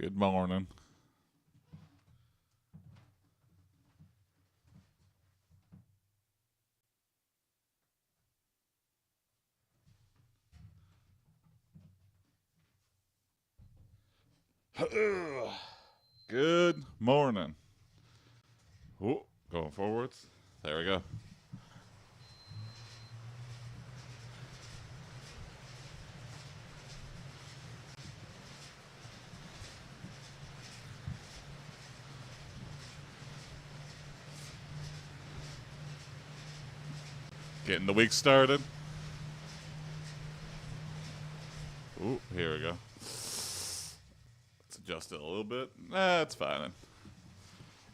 Good morning. Good morning. Ooh, going forwards. There we go. Getting the week started. Ooh, here we go. Let's adjust it a little bit. It's fine.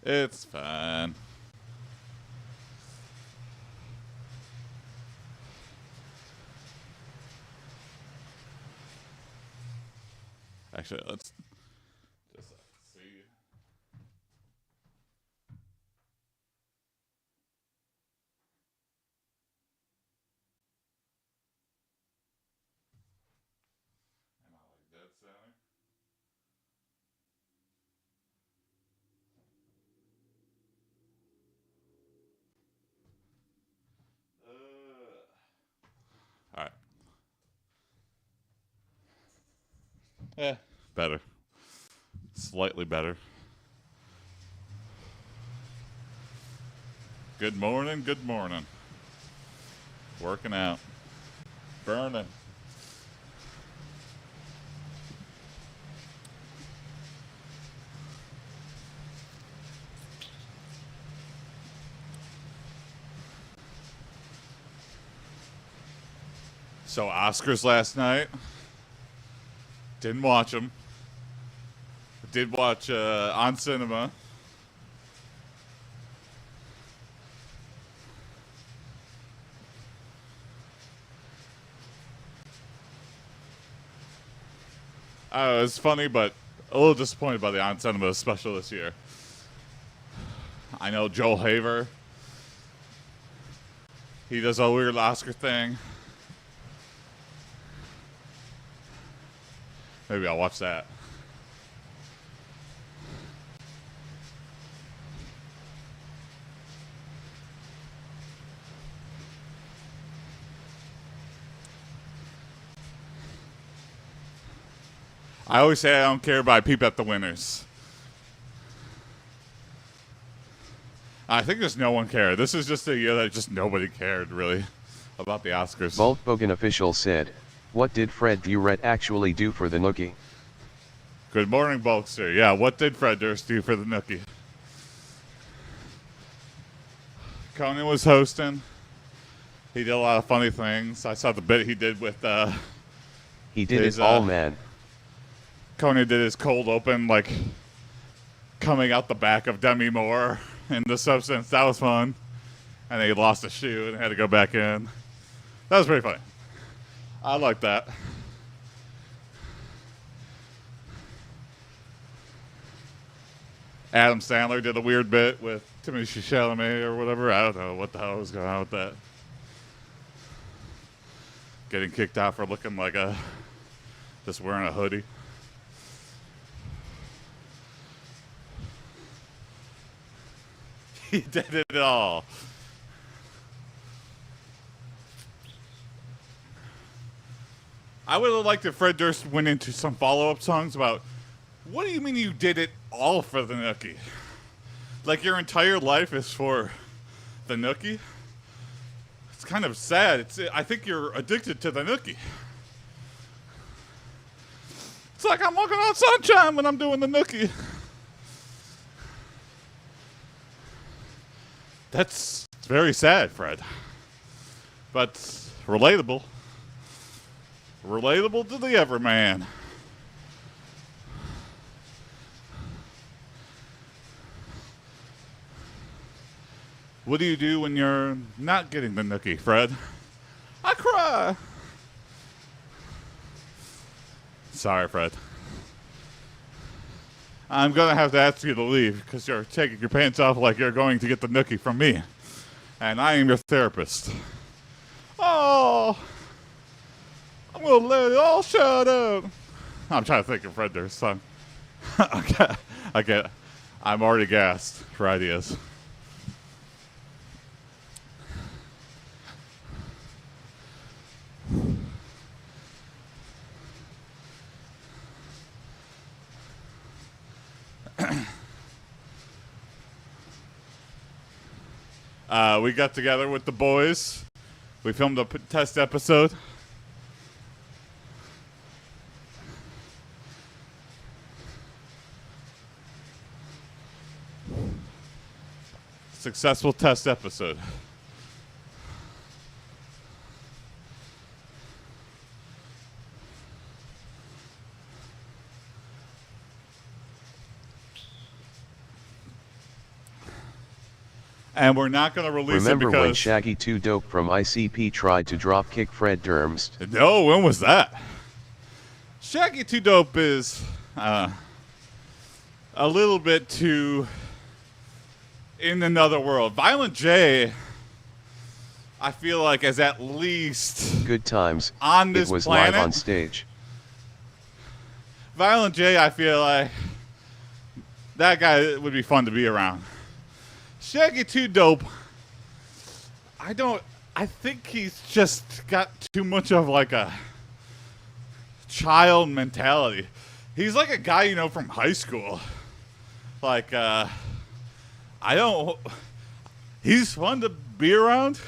It's fine. Actually, let's just see. Am I like dead center? All right. Better. Slightly better. Good morning. Good morning. Working out. Burning. So Oscars last night. Didn't watch them. Did watch on cinema. It was funny, but a little disappointed by the on cinema special this year. I know Joel Haver. He does a weird Oscar thing. Maybe I'll watch that. I always say I don't care, but I peep at the winners. I think just no one cared. This is just a year that just nobody cared, really, about the Oscars. Bolt Bogan official said, "What did Fred Durst actually do for the Nookie?" Good morning, Bulkster. Yeah, what did Fred Durst do for the Nookie? Conan was hosting. He did a lot of funny things. I saw the bit he did with He did it all, man. Conan did his cold open, like, coming out the back of Demi Moore in the substance. That was fun. And then he lost a shoe and had to go back in. That was pretty funny. I like that. Adam Sandler did a weird bit with Timothée Chalamet or whatever. I don't know what the hell was going on with that. Getting kicked out for looking like just wearing a hoodie. He did it all. I would have liked if Fred Durst went into some follow-up songs about, what do you mean you did it all for the Nookie? Like your entire life is for the Nookie? It's kind of sad. I think you're addicted to the Nookie. It's like I'm walking on sunshine when I'm doing the Nookie. It's very sad, Fred. But relatable. Relatable to the everyman. What do you do when you're not getting the Nookie, Fred? I cry. Sorry, Fred. I'm going to have to ask you to leave because you're taking your pants off like you're going to get the Nookie from me. And I am your therapist. Oh, I'm going to let it all shut up. I'm trying to think of Fred Durst's song. Okay. Okay. I'm already gassed for ideas. We got together with the boys. We filmed a test episode. Successful test episode. And we're not going to release Remember it because... when Shaggy 2 Dope from ICP tried to drop kick Fred Durst? No, when was that? Shaggy 2 Dope is a little bit too in another world. Violent J, I feel like, is at least Good times. on this it was planet. live on stage. Violent J, I feel like that guy would be fun to be around. Shaggy 2 Dope, I think he's just got too much of like a child mentality. He's like a guy you know from high school. Like, he's fun to be around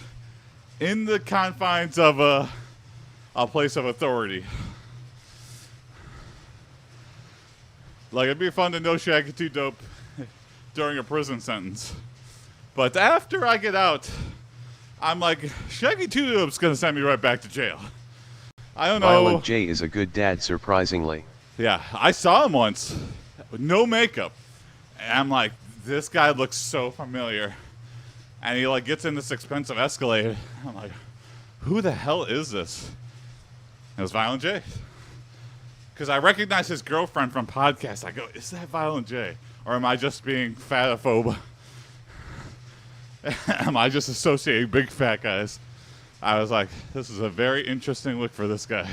in the confines of a place of authority. Like, it'd be fun to know Shaggy 2 Dope during a prison sentence. But after I get out, I'm like, Shaggy 2 Dope's going to send me right back to jail. I don't know. Violent J is a good dad, surprisingly. Yeah, I saw him once with no makeup. And I'm like, this guy looks so familiar. And he like gets in this expensive Escalade. I'm like, who the hell is this? It was Violent J. Because I recognize his girlfriend from podcasts. I go, is that Violent J? Or am I just being fatophobe? Am I just associating big fat guys? I was like, this is a very interesting look for this guy.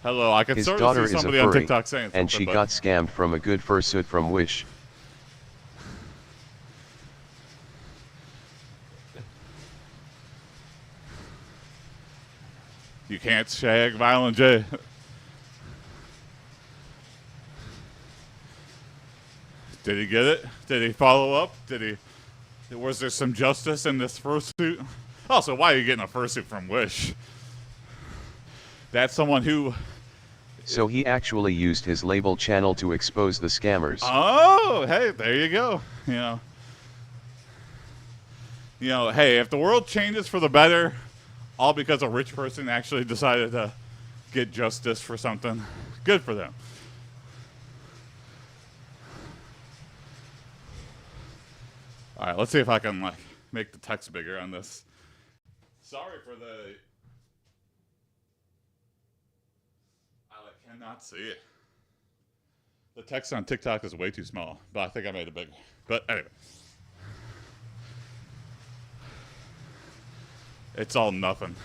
Hello, I can His sort daughter of see is a somebody on furry, TikTok saying something. and she but got scammed from a good fursuit from Wish. you can't shag Violent J. Did he get it? Did he follow up? Was there some justice in this fursuit? Also, why are you getting a fursuit from Wish? That's someone who... So he actually used his label channel to expose the scammers. Oh, hey, there you go. Hey, if the world changes for the better, all because a rich person actually decided to get justice for something, good for them. All right, let's see if I can like make the text bigger on this. Sorry for the... I cannot see it. The text on TikTok is way too small, but I think I made it bigger. But anyway. It's all nothing.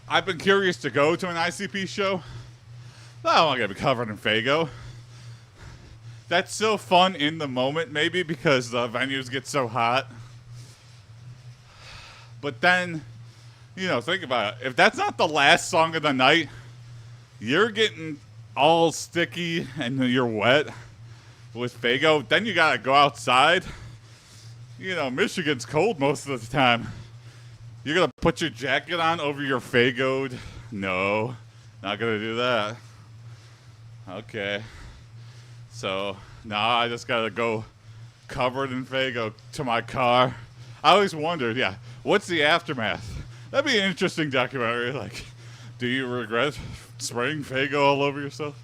I've been curious to go to an ICP show. I don't want to be covered in Faygo. That's so fun in the moment, maybe because the venues get so hot. But then, think about it. If that's not the last song of the night, you're getting all sticky and you're wet with Faygo. Then you got to go outside. Michigan's cold most of the time. You're going to put your jacket on over your Faygo'd? No, not going to do that. Okay. So, now I just got to go covered in Faygo to my car. I always wondered, what's the aftermath? That'd be an interesting documentary. Like, do you regret spraying Faygo all over yourself?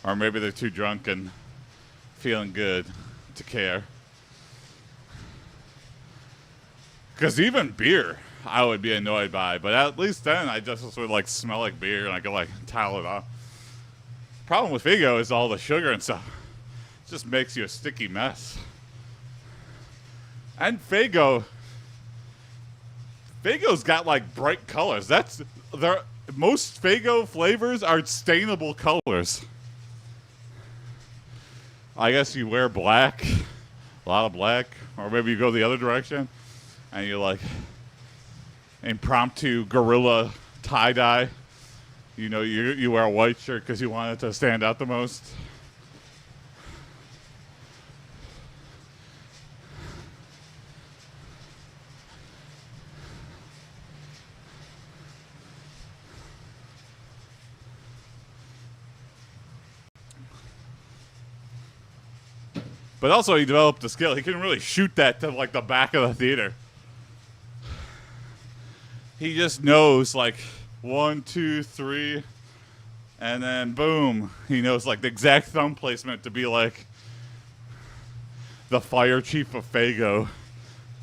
Or maybe they're too drunk and feeling good to care. Because even beer, I would be annoyed by. But at least then, I just would like smell like beer and I could like towel it off. Problem with Faygo is all the sugar and stuff. It just makes you a sticky mess. And Faygo's got like bright colors. Most Faygo flavors are stainable colors. I guess you wear black, a lot of black, or maybe you go the other direction, and you like impromptu gorilla tie-dye. You know, you wear a white shirt because you want it to stand out the most. But also he developed a skill. He can really shoot that to like the back of the theater. He just knows like 1, 2, 3, and then boom. He knows like the exact thumb placement to be like the fire chief of Faygo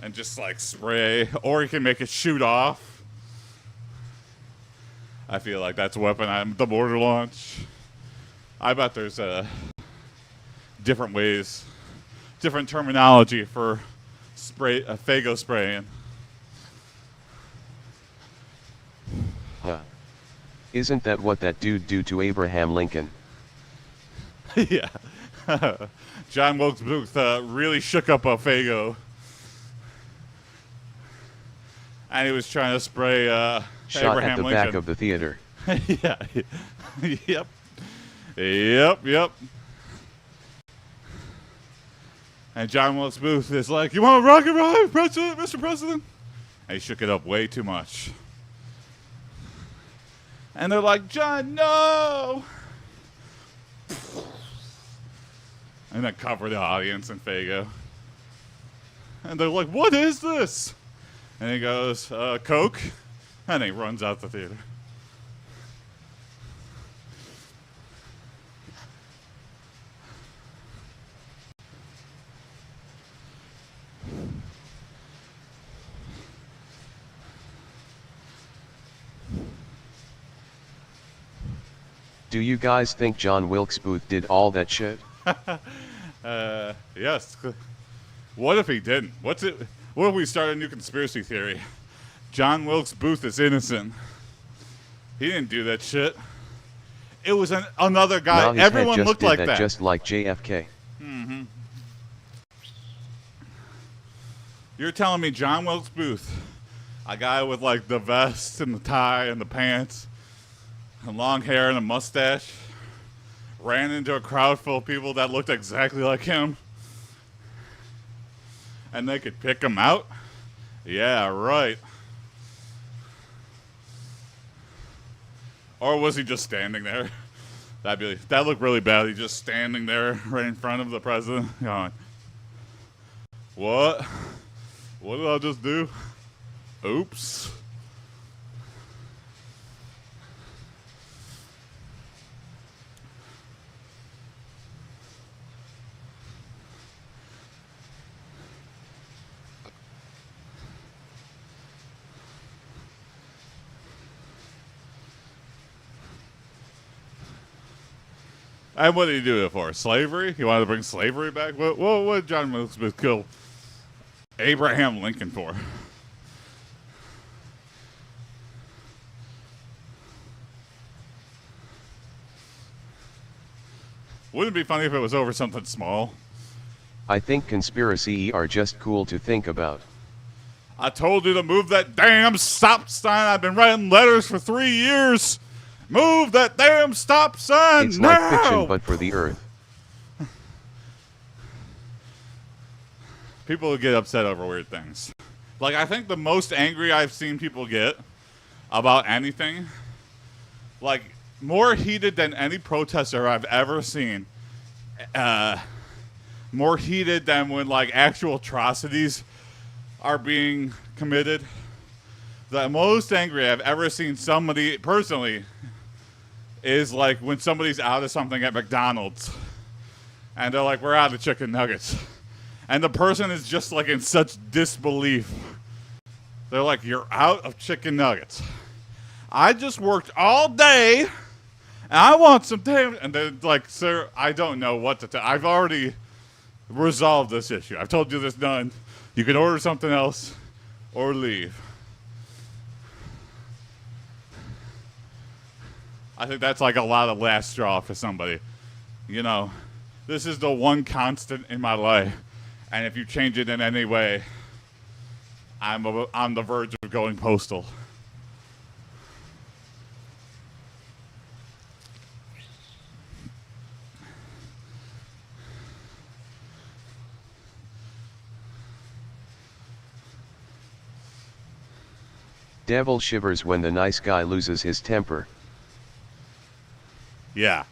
and just like spray. Or he can make it shoot off. I feel like that's a weapon. The mortar launch. I bet there's different ways. Different terminology for Faygo spraying. Huh. Isn't that what that dude do to Abraham Lincoln? Yeah. John Wilkes Booth really shook up a Faygo. And he was trying to spray Shot Abraham at the Lincoln. back of the theater. Yeah. Yep. And John Wilkes Booth is like, "You want a rocket ride, Mr. President?" And he shook it up way too much. And they're like, "John, no!" And then cover the audience in Faygo. And they're like, "What is this?" And he goes, "Coke." And he runs out the theater. Do you guys think John Wilkes Booth did all that shit? Yes. What if he didn't? What if we start a new conspiracy theory? John Wilkes Booth is innocent. He didn't do that shit. It was another guy. Nah, his Everyone head just looked did like that, that. just like JFK. Mm-hmm. You're telling me John Wilkes Booth, a guy with like the vest and the tie and the pants and long hair and a mustache, ran into a crowd full of people that looked exactly like him, and they could pick him out? Yeah, right. Or was he just standing there? That looked really bad. He's just standing there right in front of the president, going, "What? What did I just do? Oops." And what did he do it for? Slavery? He wanted to bring slavery back? What did John Wilkes Booth kill Abraham Lincoln for? Wouldn't it be funny if it was over something small? I think conspiracy are just cool to think about. I told you to move that damn stop sign. I've been writing letters for 3 years. Move that damn stop sign It's now! like fiction, but for the earth. People get upset over weird things. Like, I think the most angry I've seen people get about anything, like, more heated than any protester I've ever seen, more heated than when, like, actual atrocities are being committed. The most angry I've ever seen somebody, personally, is like when somebody's out of something at McDonald's and they're like, we're out of chicken nuggets. And the person is just like in such disbelief. They're like, you're out of chicken nuggets. I just worked all day and I want some damn. And they're like, sir, I don't know what to tell. I've already resolved this issue. I've told you this done. You can order something else or leave. I think that's like a lot of last straw for somebody. You know, this is the one constant in my life. And if you change it in any way, I'm on the verge of going postal. Devil shivers when the nice guy loses his temper. Yeah.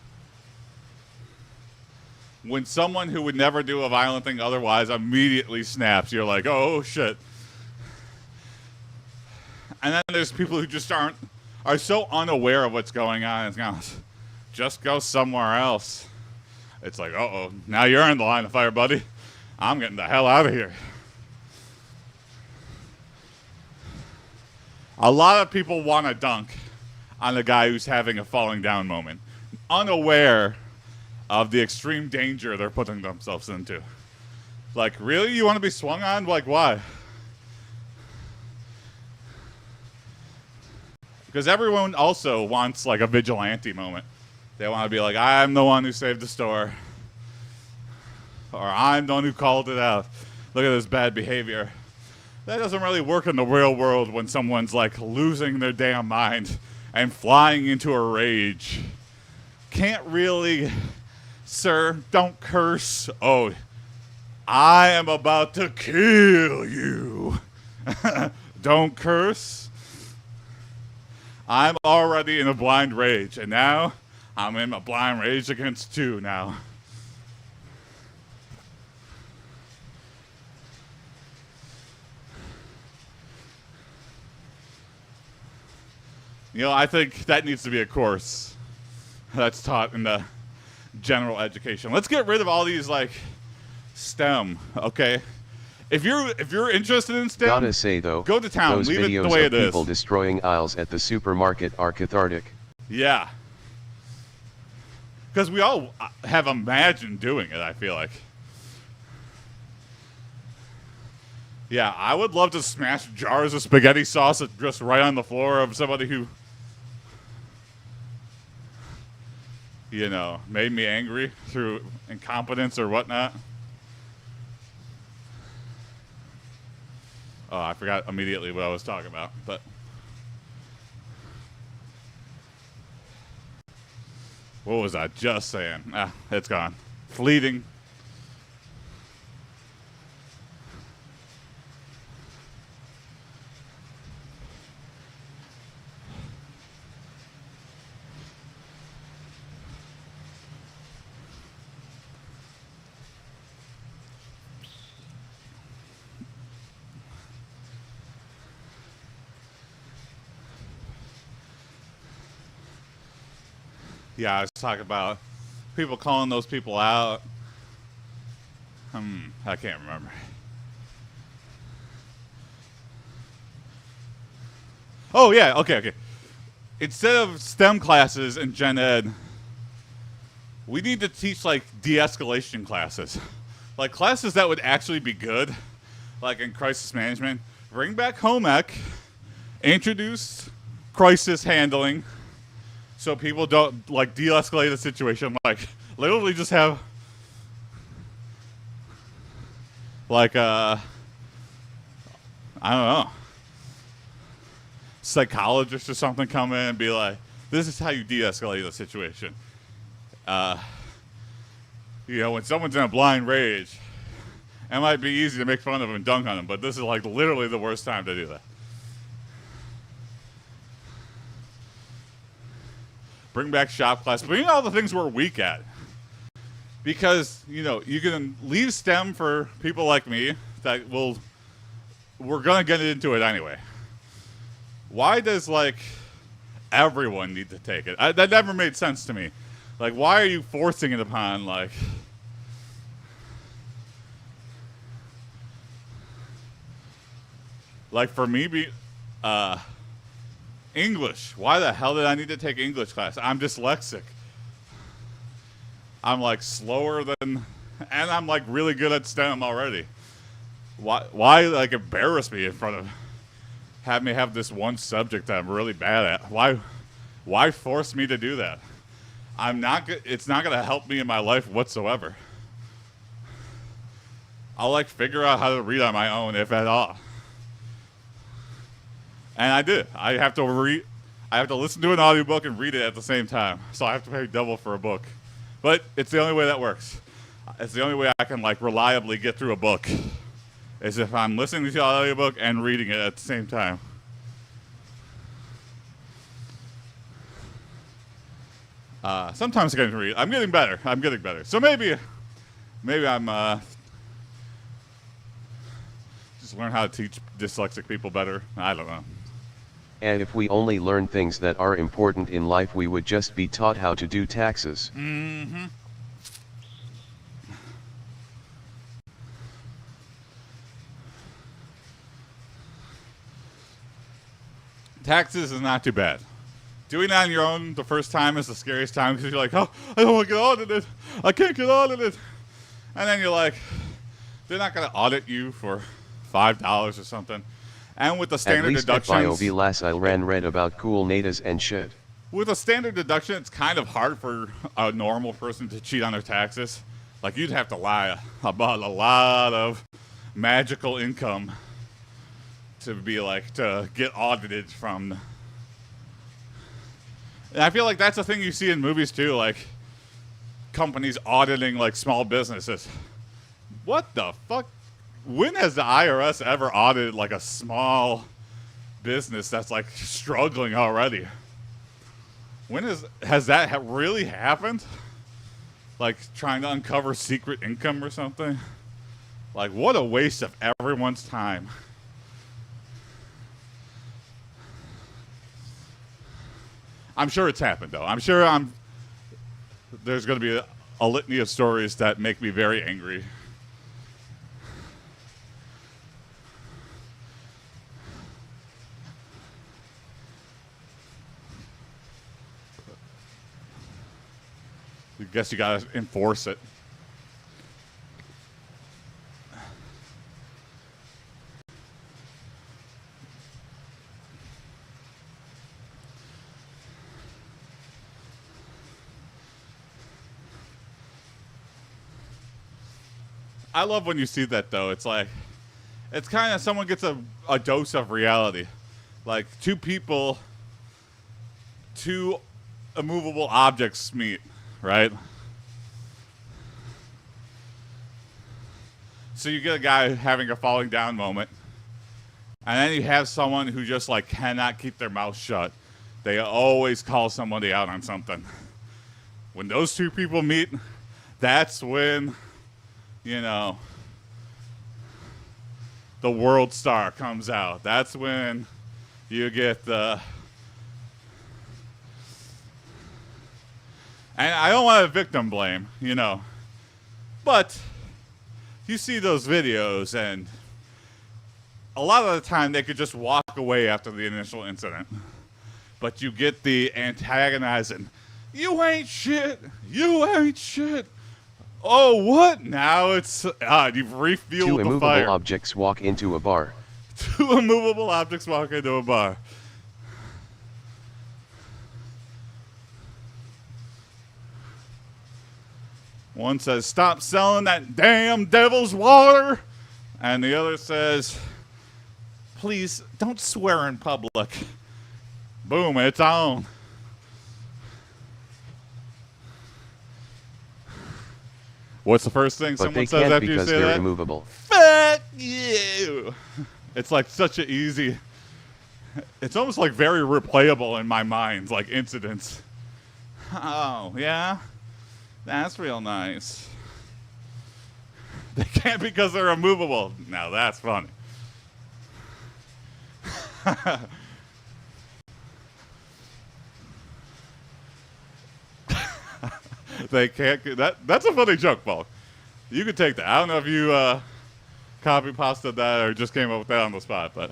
When someone who would never do a violent thing otherwise immediately snaps, you're like, oh shit. And then there's people who just are so unaware of what's going on. It's going, just go somewhere else. It's like, uh-oh, now you're in the line of fire, buddy. I'm getting the hell out of here. A lot of people want to dunk on the guy who's having a falling down moment, unaware of the extreme danger they're putting themselves into. Like, really? You want to be swung on? Like, why? Because everyone also wants, like, a vigilante moment. They want to be like, I'm the one who saved the store. Or I'm the one who called it out. Look at this bad behavior. That doesn't really work in the real world when someone's, like, losing their damn mind and flying into a rage. Can't really... Sir, don't curse. Oh, I am about to kill you. Don't curse. I'm already in a blind rage, and now I'm in a blind rage against two now. You know, I think that needs to be a course that's taught in the general education. Let's get rid of all these like STEM, okay? If you're interested in STEM, gotta say though, go to town. those Leave videos it the way of it is. people destroying aisles at the supermarket are cathartic. Yeah. Because we all have imagined doing it, I feel like. Yeah, I would love to smash jars of spaghetti sauce just right on the floor of somebody who, you know, made me angry through incompetence or whatnot. Oh, I forgot immediately what I was talking about, but what was I just saying? Ah, it's gone. Fleeting. Yeah, I was talking about people calling those people out. I can't remember. Oh, yeah, okay. Instead of STEM classes in Gen Ed, we need to teach, like, de-escalation classes. Like, classes that would actually be good, like in crisis management. Bring back home ec, introduce crisis handling, so people don't, like, de-escalate the situation. Like, literally just have, like, I don't know, psychologist or something come in and be like, this is how you de-escalate the situation. You know, when someone's in a blind rage, it might be easy to make fun of them and dunk on them, but this is, like, literally the worst time to do that. Bring back shop class. Bring all the things we're weak at. Because, you know, you can leave STEM for people like me that we're going to get into it anyway. Why does, like, everyone needs to take it. That never made sense to me. Like, why are you forcing it upon, like for me, English. Why the hell did I need to take English class? I'm dyslexic. I'm like slower than, and I'm like really good at STEM already. Why like embarrass me in front of, have me have this one subject that I'm really bad at? Why force me to do that? It's not gonna help me in my life whatsoever. I'll like figure out how to read on my own, if at all. And I did. I have to listen to an audiobook and read it at the same time. So I have to pay double for a book. But it's the only way that works. It's the only way I can like reliably get through a book, is if I'm listening to the audiobook and reading it at the same time. Sometimes I can read. I'm getting better. So maybe I'm just learn how to teach dyslexic people better. I don't know. And if we only learn things that are important in life, we would just be taught how to do taxes. Mm-hmm. Taxes is not too bad. Doing that on your own the first time is the scariest time, because you're like, oh, I don't want to get audited. I can't get audited. And then you're like, they're not going to audit you for $5 or something. And with the standard deductions, At least at BioVLAS I read about cool natas and shit. With a standard deduction, it's kind of hard for a normal person to cheat on their taxes. Like, you'd have to lie about a lot of magical income to be like, to get audited from. And I feel like that's a thing you see in movies too, like companies auditing like small businesses. What the fuck? When has the IRS ever audited like a small business that's like struggling already? Has that really happened? Like trying to uncover secret income or something? Like, what a waste of everyone's time. I'm sure it's happened though. I'm sure there's going to be a litany of stories that make me very angry. I guess you gotta enforce it. I love when you see that though. It's like, it's kind of someone gets a dose of reality. Like two immovable objects meet, right? So you get a guy having a falling down moment, and then you have someone who just like cannot keep their mouth shut. They always call somebody out on something. When those two people meet, that's when, you know, the world star comes out. That's when you get the... And I don't want to victim blame, you know, but you see those videos, and a lot of the time they could just walk away after the initial incident. But you get the antagonizing, you ain't shit, you ain't shit. Oh, what? Now it's, you've refueled the fire. Two immovable objects walk into a bar. Two immovable objects walk into a bar. One says, stop selling that damn devil's water. And the other says, please don't swear in public. Boom, it's on. What's the first thing someone says after you say that? But they can't because they're immovable. Fuck you. It's like such an easy, it's almost like very replayable in my mind, like incidents. Oh, yeah? That's real nice. They can't because they're immovable. Now that's funny. They can't. That's a funny joke, Paul. You could take that. I don't know if you copy pasted that or just came up with that on the spot, but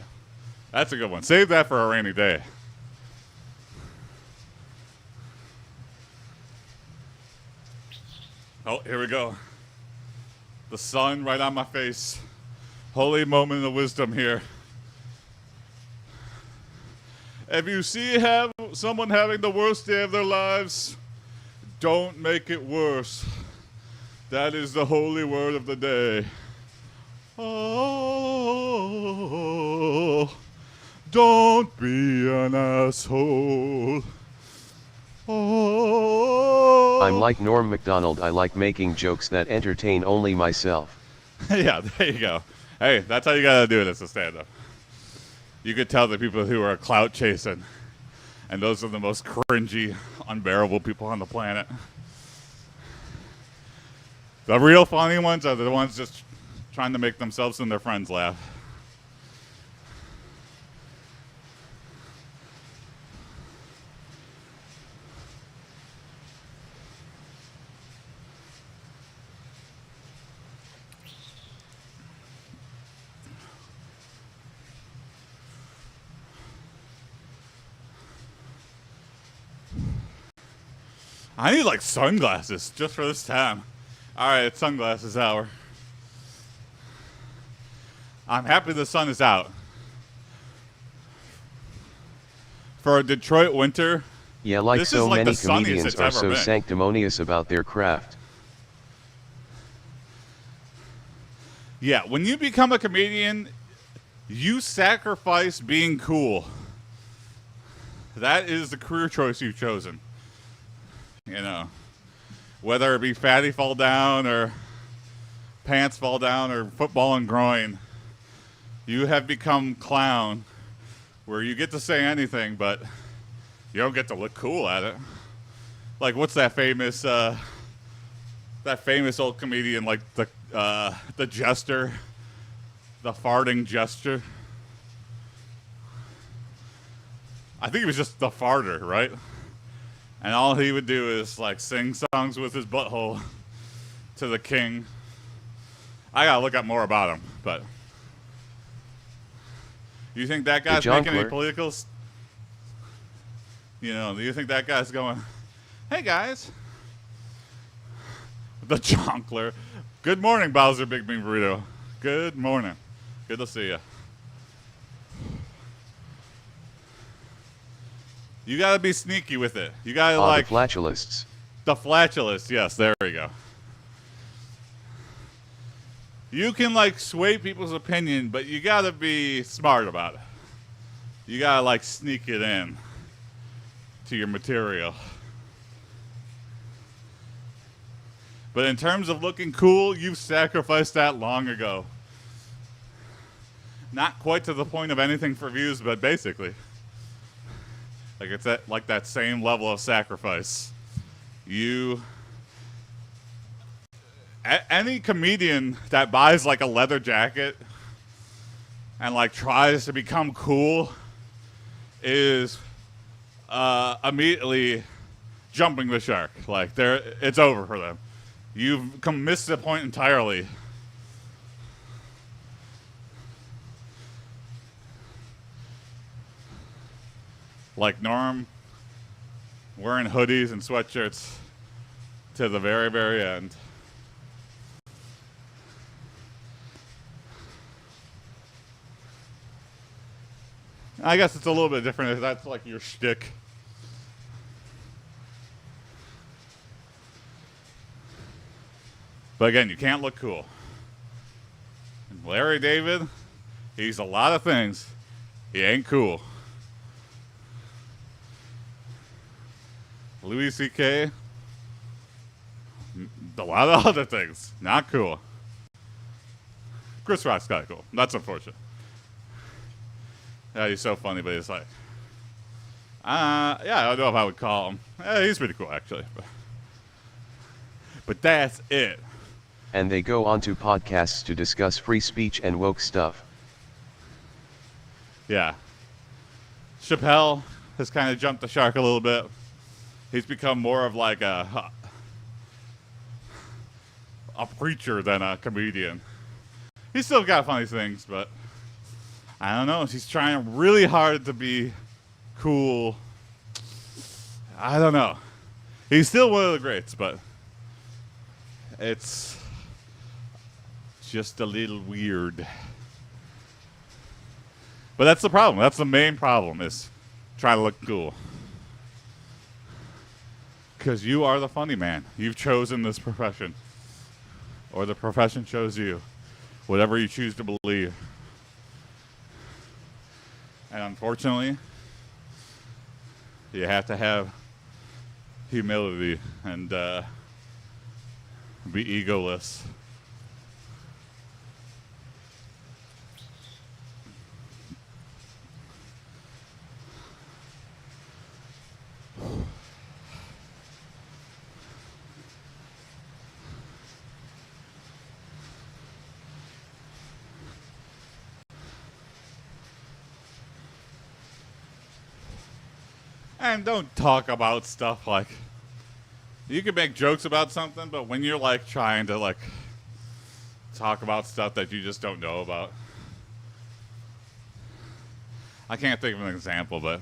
that's a good one. Save that for a rainy day. Oh, here we go. The sun right on my face. Holy moment of wisdom here. If you see someone having the worst day of their lives, don't make it worse. That is the holy word of the day. Oh, don't be an asshole. Oh. I'm like Norm Macdonald. I like making jokes that entertain only myself. Yeah, there you go. Hey, that's how you gotta do it as a stand-up. You could tell the people who are clout chasing, and those are the most cringy, unbearable people on the planet. The real funny ones are the ones just trying to make themselves and their friends laugh. I need like sunglasses just for this time. All right, it's sunglasses hour. I'm happy the sun is out. For a Detroit winter, Yeah, like this so is like many the sunniest comedians it's are ever so been. sanctimonious about their craft. Yeah, when you become a comedian, you sacrifice being cool. That is the career choice you've chosen. You know, whether it be fatty fall down or pants fall down or football and groin, you have become clown, where you get to say anything, but you don't get to look cool at it. Like, what's that famous old comedian, like the jester, the farting jester? I think he was just the farter, right? And all he would do is like sing songs with his butthole to the king. I gotta look up more about him, but you think that guy's making any political? You know, do you think that guy's going, "Hey guys, the Jonkler. Good morning, Bowser Big Bean Burrito. Good morning. Good to see you." You gotta be sneaky with it. You gotta like the flatulists. The flatulists, yes, there we go. You can like sway people's opinion, but you gotta be smart about it. You gotta like sneak it in to your material. But in terms of looking cool, you've sacrificed that long ago. Not quite to the point of anything for views, but basically. Like it's at like that same level of sacrifice. Any comedian that buys like a leather jacket and like tries to become cool is immediately jumping the shark. Like it's over for them. You've missed the point entirely. Like Norm, wearing hoodies and sweatshirts to the very, very end. I guess it's a little bit different if that's like your shtick. But again, you can't look cool. And Larry David, he's a lot of things. He ain't cool. Louis C.K., a lot of other things. Not cool. Chris Rock's kind of cool. That's unfortunate. Yeah, he's so funny, but he's like, yeah, I don't know if I would call him. He's pretty cool, actually. But that's it. And they go on to podcasts to discuss free speech and woke stuff. Yeah. Chappelle has kind of jumped the shark a little bit. He's become more of like a a preacher than a comedian. He's still got funny things, but I don't know. He's trying really hard to be cool. I don't know. He's still one of the greats, but it's just a little weird. But that's the problem. That's the main problem, is trying to look cool. Because you are the funny man. You've chosen this profession. Or the profession chose you. Whatever you choose to believe. And unfortunately, you have to have humility and be egoless. And don't talk about stuff like, you can make jokes about something, but when you're like trying to like talk about stuff that you just don't know about. I can't think of an example, but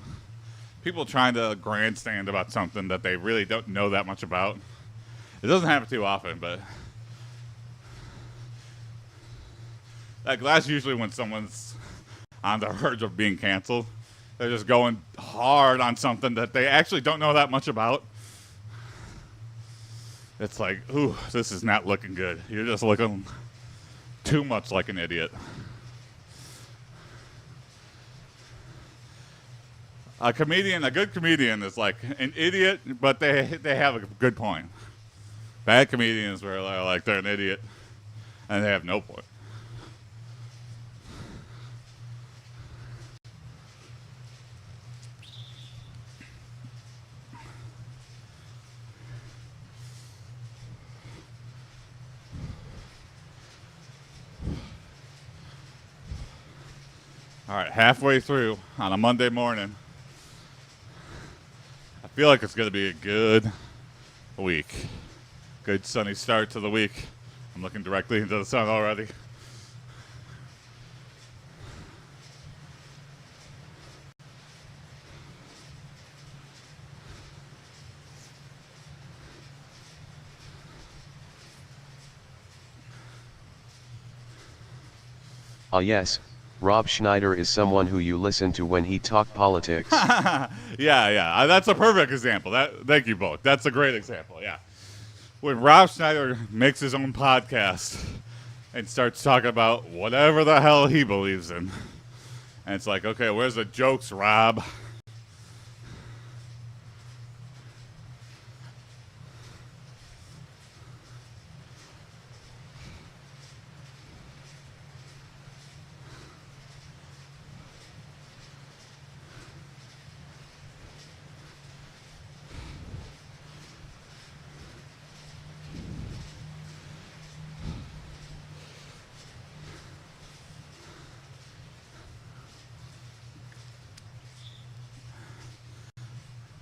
people trying to grandstand about something that they really don't know that much about. It doesn't happen too often, but like that's usually when someone's on the verge of being canceled. They're just going hard on something that they actually don't know that much about. It's like, ooh, this is not looking good. You're just looking too much like an idiot. A good comedian is like an idiot, but they have a good point. Bad comedians where they're like they're an idiot and they have no point. All right, halfway through on a Monday morning. I feel like it's going to be a good week. Good sunny start to the week. I'm looking directly into the sun already. Yes, Rob Schneider is someone who you listen to when he talk politics. Yeah. That's a perfect example. Thank you both. That's a great example, yeah. When Rob Schneider makes his own podcast and starts talking about whatever the hell he believes in. And it's like, okay, where's the jokes, Rob?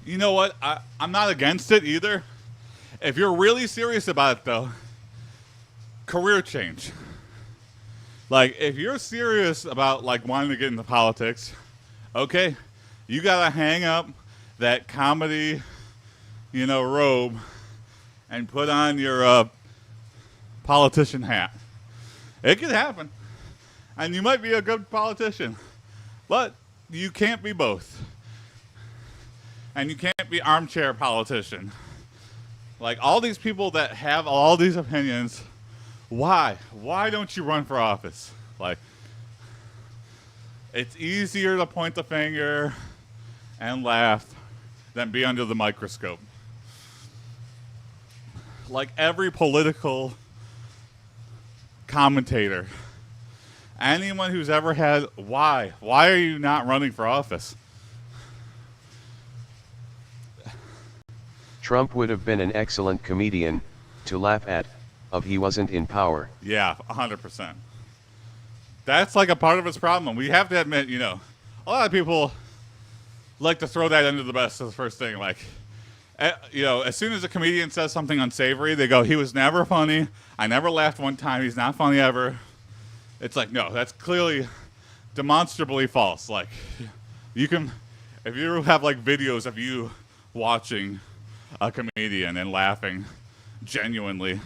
You know what? I'm not against it either. If you're really serious about it, though, career change. Like, if you're serious about, like, wanting to get into politics, okay, you got to hang up that comedy, robe and put on your politician hat. It could happen. And you might be a good politician. But you can't be both. And you can't be armchair politician. Like, all these people that have all these opinions, why? Why don't you run for office? Like, it's easier to point the finger and laugh than be under the microscope. Like, every political commentator, anyone who's ever had, why? Why are you not running for office? Trump would have been an excellent comedian to laugh at if he wasn't in power. Yeah, 100%. That's like a part of his problem. We have to admit, a lot of people like to throw that under the bus as the first thing. Like, You know, as soon as a comedian says something unsavory, they go, "He was never funny. I never laughed one time. He's not funny ever." It's like, no, that's clearly demonstrably false. Like, you can, if you have like videos of you watching a comedian and laughing genuinely,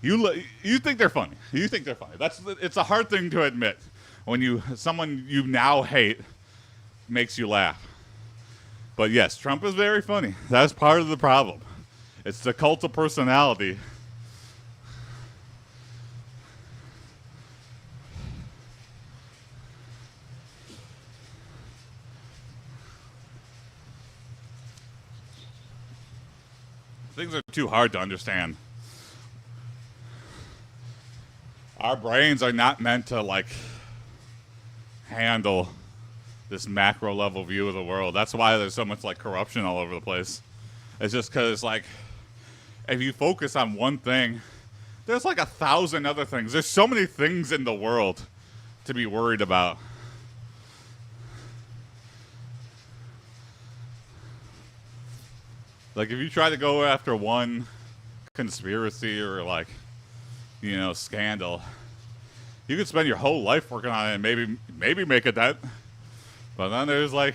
you think they're funny. You think they're funny. It's a hard thing to admit when someone you now hate makes you laugh. But yes, Trump is very funny. That's part of the problem. It's the cult of personality. Things are too hard to understand. Our brains are not meant to like handle this macro level view of the world. That's why there's so much like corruption all over the place. It's just because like if you focus on one thing, there's like 1,000 other things. There's so many things in the world to be worried about. Like if you try to go after one conspiracy or like, you know, scandal, you could spend your whole life working on it and maybe make a dent. But then there's like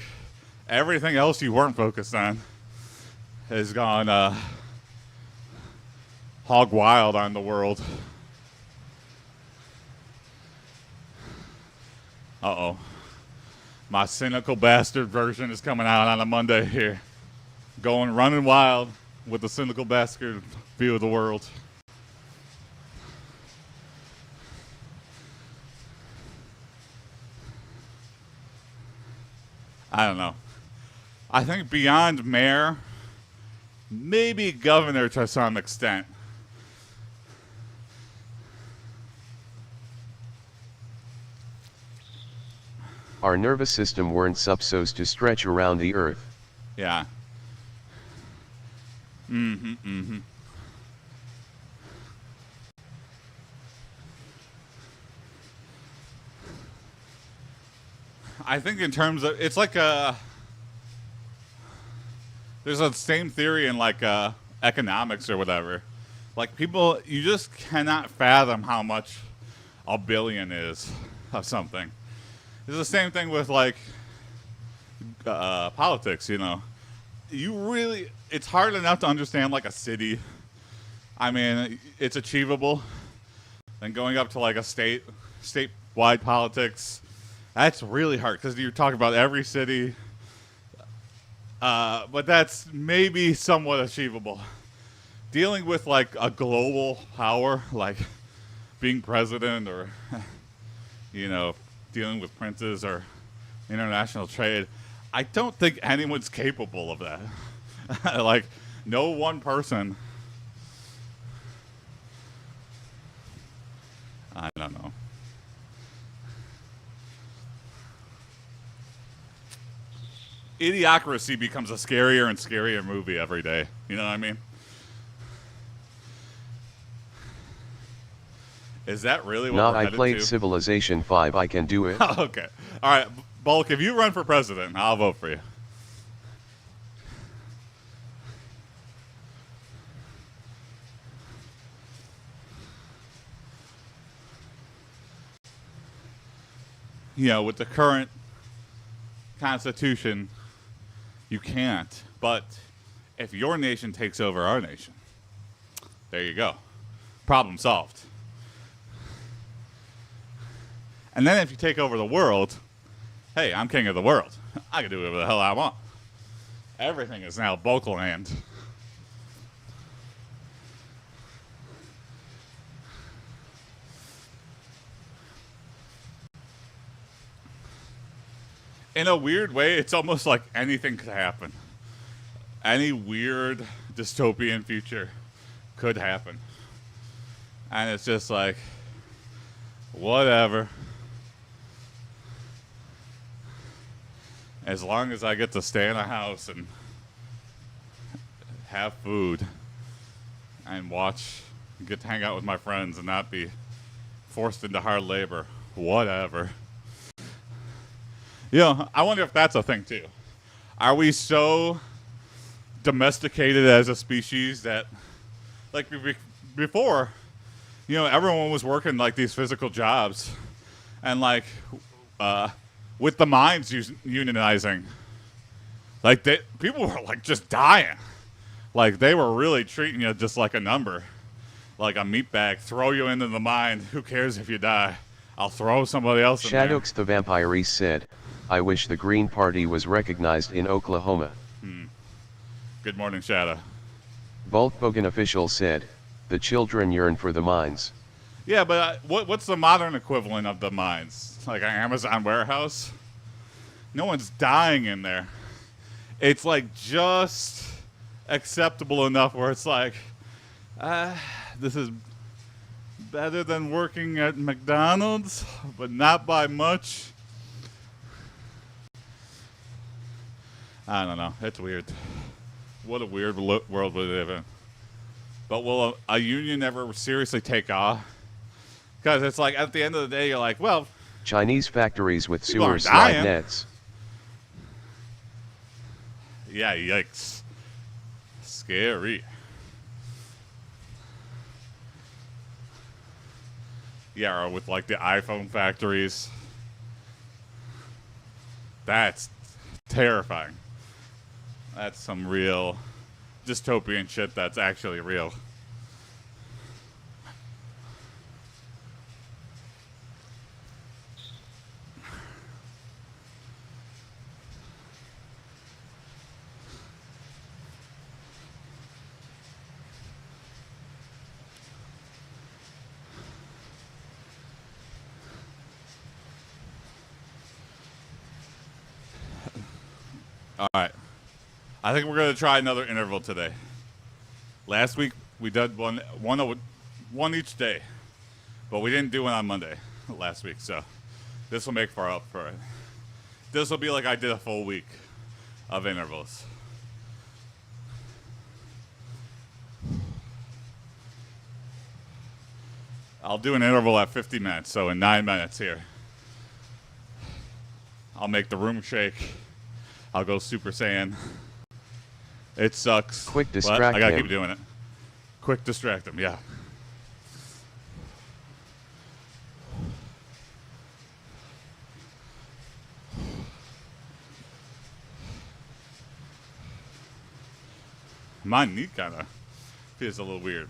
everything else you weren't focused on has gone hog wild on the world. Uh-oh. My cynical bastard version is coming out on a Monday here. Running wild with the cynical bastard view of the world. I don't know. I think beyond mayor, maybe governor to some extent. Our nervous system weren't supposed to stretch around the earth. Yeah. I think in terms of, it's like there's a same theory in like economics or whatever. Like people, you just cannot fathom how much a billion is of something. It's the same thing with like politics, you know. It's hard enough to understand like a city. I mean, it's achievable. Then going up to like a statewide politics, that's really hard because you're talking about every city. But that's maybe somewhat achievable. Dealing with like a global power, like being president or, you know, dealing with princes or international trade, I don't think anyone's capable of that. Like, no one person. I don't know. Idiocracy becomes a scarier and scarier movie every day. You know what I mean? Is that really what Nah, we're I headed played to? Civilization 5, I can do it. Okay. All right, Bulk, if you run for president, I'll vote for you. You know, with the current Constitution, you can't. But if your nation takes over our nation, there you go. Problem solved. And then if you take over the world, hey, I'm king of the world. I can do whatever the hell I want. Everything is now bulk land. In a weird way, it's almost like anything could happen. Any weird dystopian future could happen. And it's just like, whatever. As long as I get to stay in a house and have food and get to hang out with my friends and not be forced into hard labor, whatever. You know, I wonder if that's a thing too. Are we so domesticated as a species that, like before, you know, everyone was working like these physical jobs, and like with the mines unionizing, like people were like just dying, like they were really treating you just like a number, like a meat bag. Throw you into the mine. Who cares if you die? I'll throw somebody else in there. Shadows the Vampire said, I wish the Green Party was recognized in Oklahoma. Good morning, Shadow. Volkswagen official said, the children yearn for the mines. Yeah, but what's the modern equivalent of the mines? Like an Amazon warehouse? No one's dying in there. It's like just acceptable enough where it's like, this is better than working at McDonald's, but not by much. I don't know. It's weird. What a weird world we live in. But will a union ever seriously take off? Because it's like, at the end of the day, you're like, well, Chinese factories with people sewer aren't slide dying. nets. Yeah, yikes. Scary. Yeah, or with like the iPhone factories. That's terrifying. That's some real dystopian shit that's actually real. All right. I think we're going to try another interval today. Last week, we did one each day. But we didn't do one on Monday last week, so this will make up for it. This will be like I did a full week of intervals. I'll do an interval at 50 minutes, so in 9 minutes here. I'll make the room shake. I'll go Super Saiyan. It sucks. Quick but distract I gotta him. keep doing it. Quick distract him, yeah. My knee kind of feels a little weird.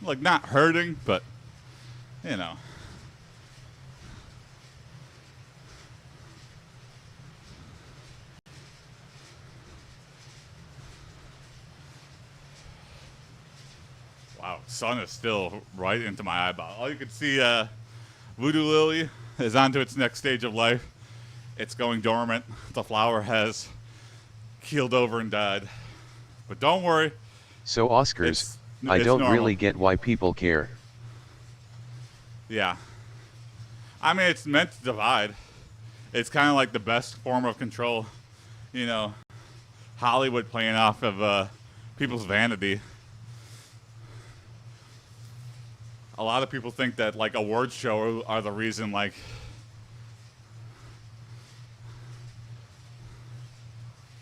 Like, not hurting, but, you know. Wow, sun is still right into my eyeball. All you can see, Voodoo Lily is on to its next stage of life. It's going dormant. The flower has keeled over and died. But don't worry. So Oscars, I don't normal. really get why people care. Yeah. I mean, it's meant to divide. It's kind of like the best form of control. You know, Hollywood playing off of people's vanity. A lot of people think that, like, awards shows are the reason, like,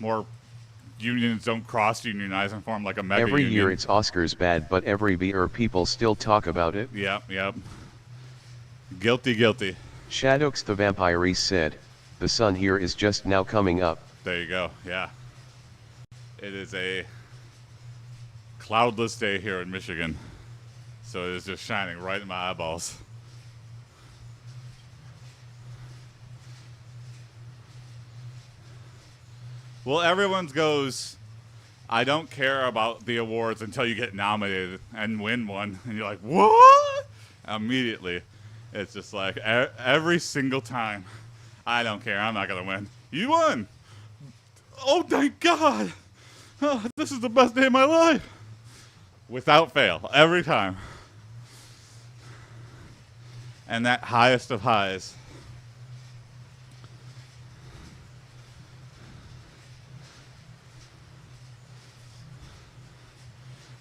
more unions don't cross-unionize and form, like, a mega Every union. year it's Oscars bad, but every year people still talk about it. Yep, yep. Guilty, guilty. Shadows the Vampire said, the sun here is just now coming up. There you go, yeah. It is a cloudless day here in Michigan. So it is just shining right in my eyeballs. Well, everyone's goes, I don't care about the awards until you get nominated and win one. And you're like, what? Immediately. It's just like every single time. I don't care. I'm not going to win. You won. Oh, thank God. Oh, this is the best day of my life. Without fail. Every time. And that highest of highs.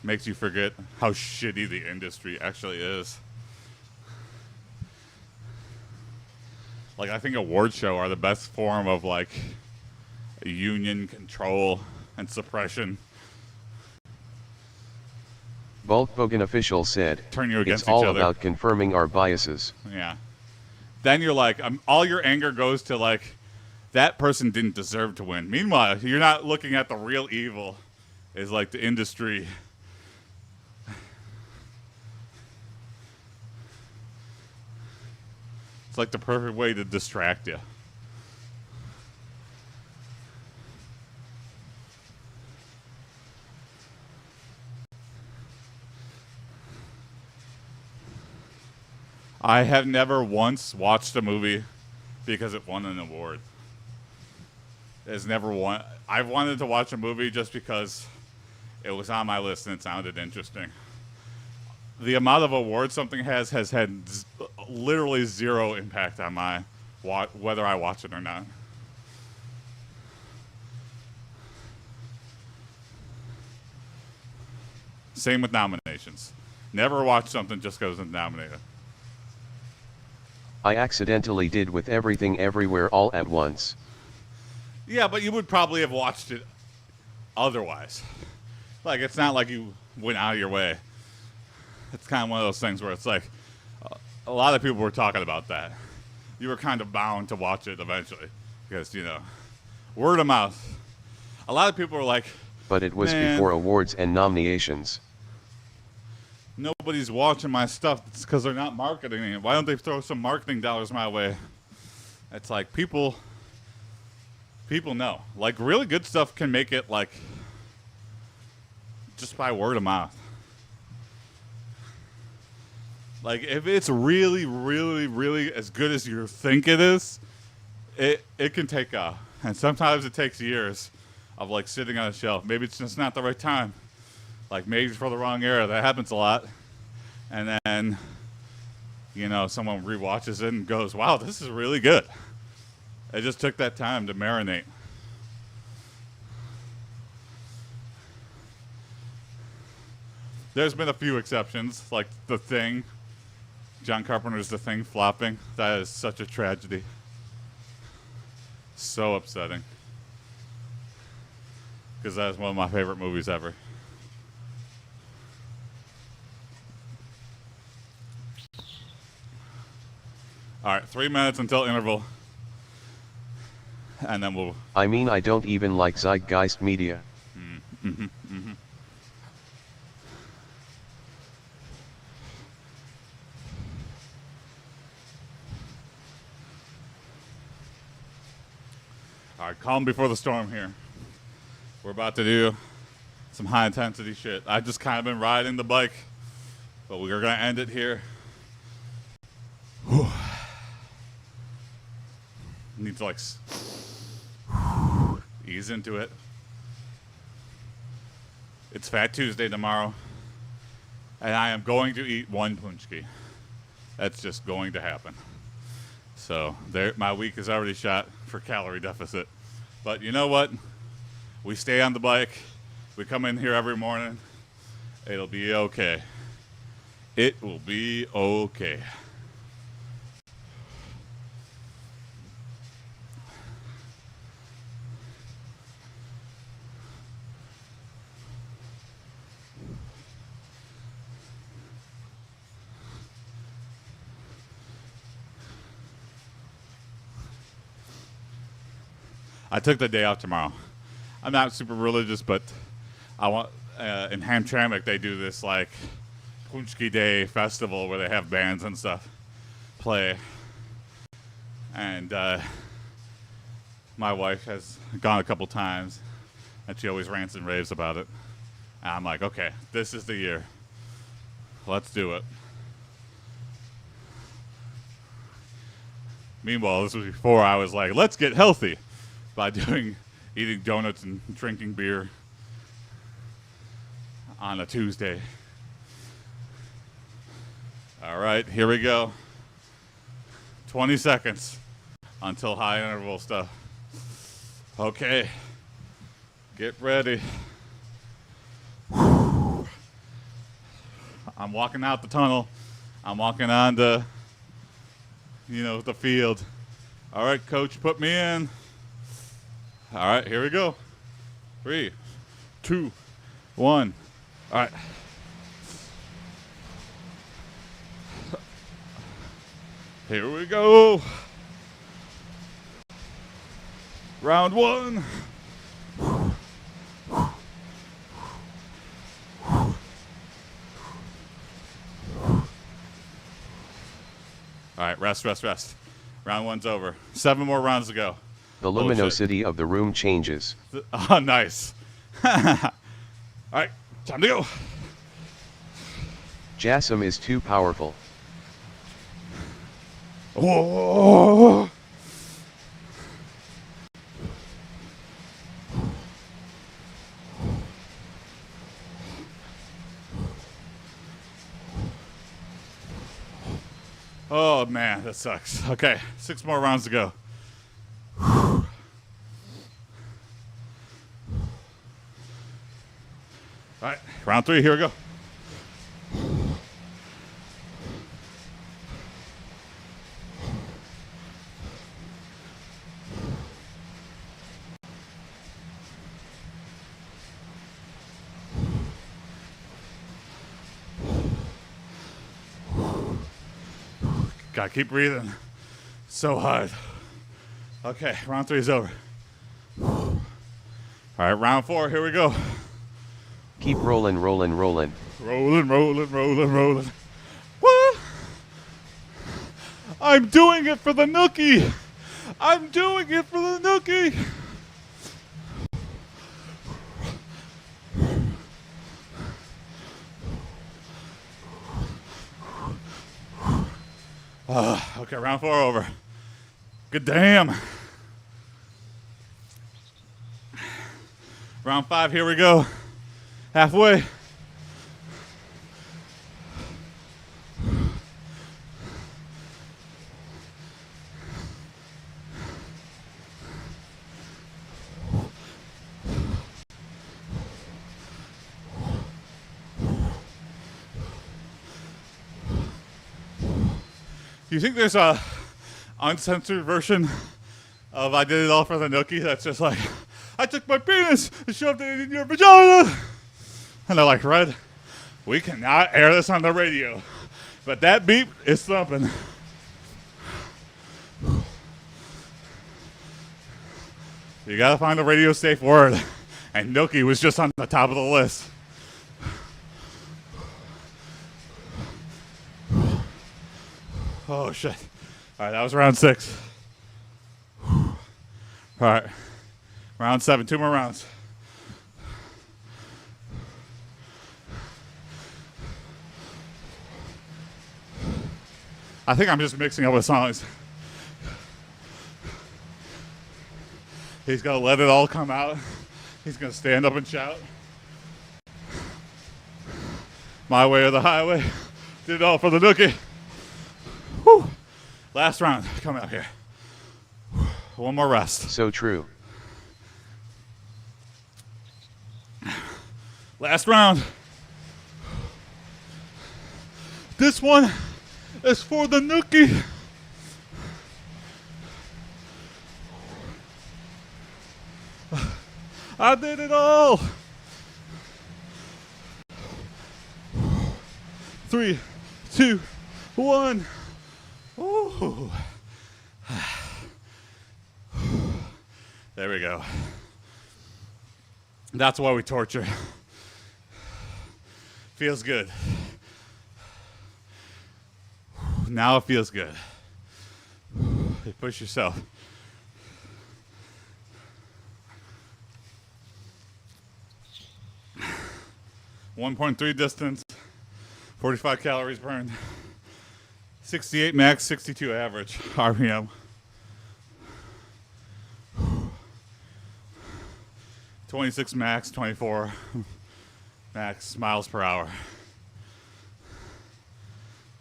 Makes you forget how shitty the industry actually is. Like, I think award show are the best form of, like, union control and suppression. Volkswagen official said, Turn you against it's all each other. about confirming our biases. Yeah. Then you're like, all your anger goes to like, that person didn't deserve to win. Meanwhile, you're not looking at the real evil is like the industry. It's like the perfect way to distract you. I have never once watched a movie because it won an award. There's never one. I've wanted to watch a movie just because it was on my list and it sounded interesting. The amount of awards something has had literally zero impact on my whether I watch it or not. Same with nominations. Never watch something just because it's nominated. I accidentally did with Everything Everywhere All at Once. Yeah, but you would probably have watched it otherwise. Like, it's not like you went out of your way. It's kind of one of those things where it's like, a lot of people were talking about that. You were kind of bound to watch it eventually. Because, you know, word of mouth. A lot of people were like, but it was man, before awards and nominations. Nobody's watching my stuff. It's because they're not marketing it. Why don't they throw some marketing dollars my way? It's like people know. Like, really good stuff can make it, like, just by word of mouth. Like, if it's really, really, really as good as you think it is, it can take off. And sometimes it takes years of, like, sitting on a shelf. Maybe it's just not the right time. Like, maybe it's for the wrong era. That happens a lot. And then, you know, someone rewatches it and goes, wow, this is really good. It just took that time to marinate. There's been a few exceptions, like The Thing. John Carpenter's The Thing flopping. That is such a tragedy. So upsetting. Because that is one of my favorite movies ever. All right, 3 minutes until interval. And then we'll... I mean, I don't even like Zeitgeist Media. All right, calm before the storm here. We're about to do some high intensity shit. I've just kind of been riding the bike, but we're going to end it here. Whew. Need to like ease into it. It's Fat Tuesday tomorrow, and I am going to eat one punchki. That's just going to happen. So there, my week is already shot for calorie deficit. But you know what? We stay on the bike. We come in here every morning. It'll be okay. It will be okay. I took the day off tomorrow. I'm not super religious, but I want in Hamtramck they do this like Punchki Day festival where they have bands and stuff play. And my wife has gone a couple times, and she always rants and raves about it. And I'm like, okay, this is the year. Let's do it. Meanwhile, this was before I was like, let's get healthy by eating donuts and drinking beer on a Tuesday. All right, here we go. 20 seconds until high interval stuff. Okay, get ready. I'm walking out the tunnel. I'm walking on the, the field. All right, coach, put me in. All right, here we go. 3, 2, 1. All right. Here we go. Round 1. All right, rest. Round 1's over. 7 more rounds to go. The luminosity of the room changes. Oh, nice. All right, time to go. Jasm is too powerful. Oh. Oh man, that sucks. Okay, 6 more rounds to go. All right, round 3, here we go. Gotta keep breathing. So hard. Okay, round 3 is over. All right, round 4, here we go. Keep rolling. Rolling. What? I'm doing it for the nookie. Okay, round 4 over. Good damn. Round 5, here we go. Halfway. Do you think there's a uncensored version of I Did It All for the Nookie that's just like, I took my penis and shoved it in your vagina? And they're like, Red, we cannot air this on the radio, but that beep is thumping. You gotta find a radio safe word, and nookie was just on the top of the list. Oh shit. All right, that was round 6. All right, round 7, 2 more rounds. I think I'm just mixing up with songs. He's gonna let it all come out. He's gonna stand up and shout. My way or the highway. Did it all for the nookie. Whew. Last round, coming up here. One more rest. So true. Last round. This one is for the nookie. I did it all. 3, 2, 1. Ooh. There we go. That's why we torture. Feels good. Now it feels good. You push yourself. .3 distance, 45 calories burned, 68 max, 62 average RPM. 26 max, 24 max miles per hour.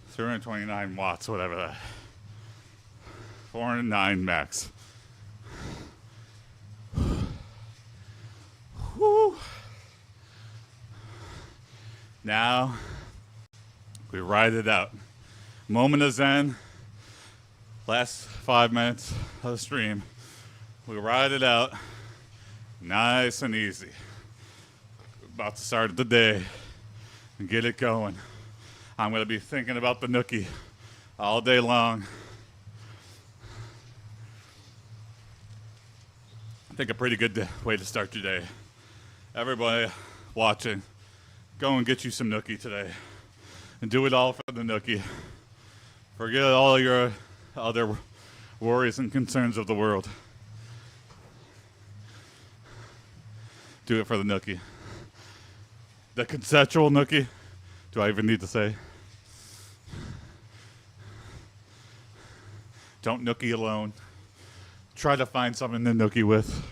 329 watts, whatever that. 409 max. Whew. Now, we ride it out. Moment of zen. Last 5 minutes of the stream. We ride it out. nice and easy. About to start the day and get it going. I'm going to be thinking about the nookie all day long. I think a pretty good way to start your day. Everybody watching, go and get you some nookie today. And do it all for the nookie. Forget all your other worries and concerns of the world. Do it for the nookie. The consensual nookie. Do I even need to say? Don't nookie alone. Try to find someone to nookie with.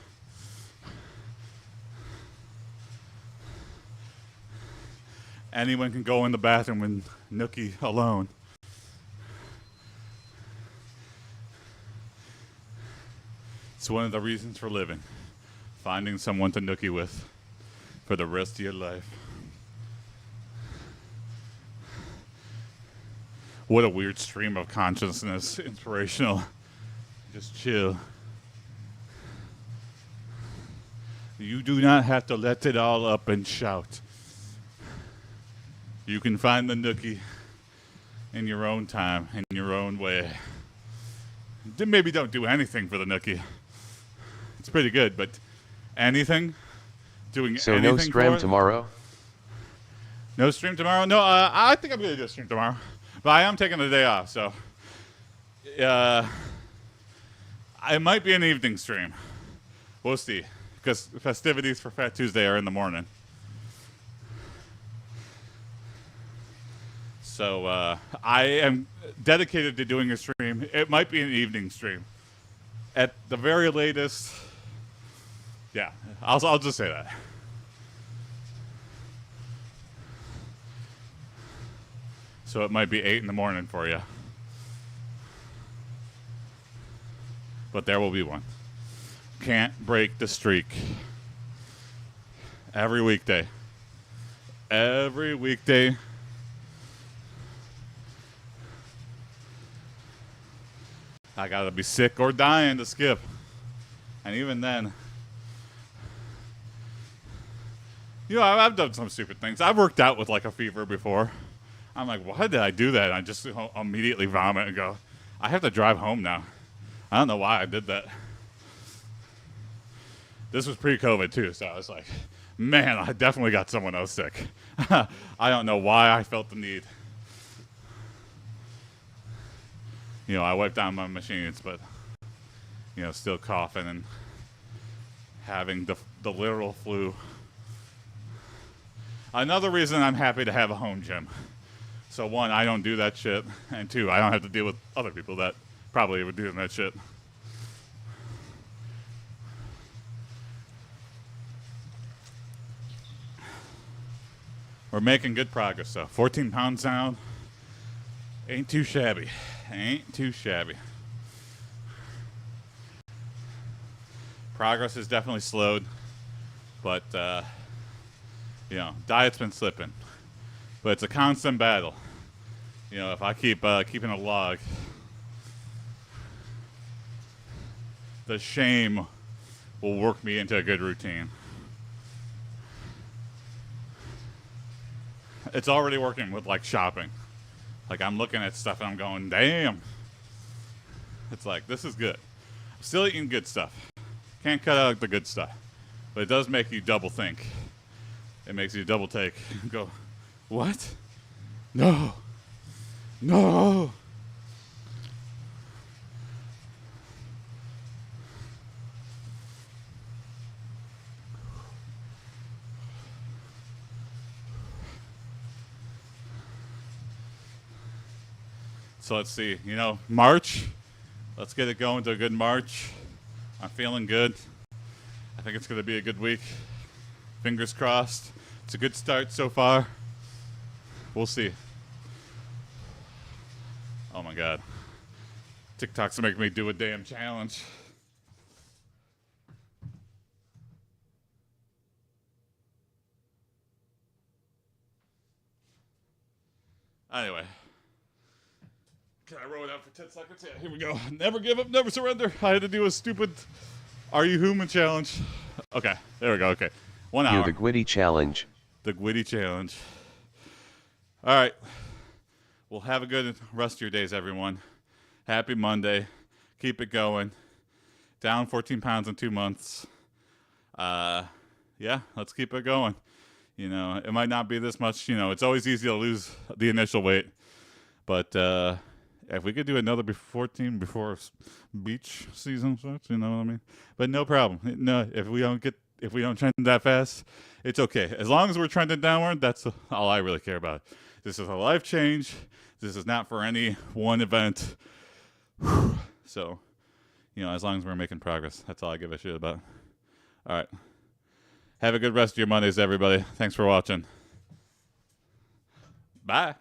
Anyone can go in the bathroom and nookie alone. It's one of the reasons for living. Finding someone to nookie with for the rest of your life. What a weird stream of consciousness. Inspirational. Just chill. You do not have to let it all up and shout. You can find the nookie in your own time, in your own way. Maybe don't do anything for the nookie. It's pretty good, but anything? Doing So anything no scram for it? tomorrow? No stream tomorrow? No, I think I'm going to do a stream tomorrow. But I am taking the day off, so... it might be an evening stream. We'll see. Because festivities for Fat Tuesday are in the morning. So I am dedicated to doing a stream. It might be an evening stream. At the very latest... Yeah, I'll just say that. So it might be 8 in the morning for you. But there will be one. Can't break the streak. Every weekday. Every weekday. I gotta be sick or dying to skip. And even then... You know, I've done some stupid things. I've worked out with like a fever before. I'm like, why did I do that? I just immediately vomit and go, I have to drive home now. I don't know why I did that. This was pre-COVID too, so I was like, man, I definitely got someone else sick. I don't know why I felt the need. You know, I wiped down my machines, but, you know, still coughing and having the literal flu. Another reason I'm happy to have a home gym. So one, I don't do that shit. And two, I don't have to deal with other people that probably would do that shit. We're making good progress, though. 14 pounds down. Ain't too shabby. Ain't too shabby. Progress is definitely slowed. But, you know, diet's been slipping. But it's a constant battle. You know, if I keep keeping a log, the shame will work me into a good routine. It's already working with, like, shopping. Like, I'm looking at stuff and I'm going, damn. It's like, this is good. I'm still eating good stuff. Can't cut out the good stuff. But it does make you double think. It makes you double take and go, what? No. No. So let's see, you know, March. Let's get it going to a good March. I'm feeling good. I think it's going to be a good week. Fingers crossed. It's a good start so far. We'll see. Oh my God. TikTok's making me do a damn challenge. Anyway. Can I roll it out for 10 seconds? Yeah, here we go. Never give up, never surrender. I had to do a stupid Are You Human challenge. Okay, there we go. Okay, 1 You're hour. the Gwitty Challenge. The Gwitty Challenge. All right. Well, have a good rest of your days, everyone. Happy Monday. Keep it going. Down 14 pounds in 2 months. Yeah, let's keep it going. You know, it might not be this much. You know, it's always easy to lose the initial weight. But if we could do another 14 before beach season starts, you know what I mean? But no problem. No, if we don't trend that fast, it's okay. As long as we're trending downward, that's all I really care about. This is a life change. This is not for any one event. So, you know, as long as we're making progress, that's all I give a shit about. All right. Have a good rest of your Mondays, everybody. Thanks for watching. Bye.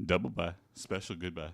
Double bye. Special goodbye.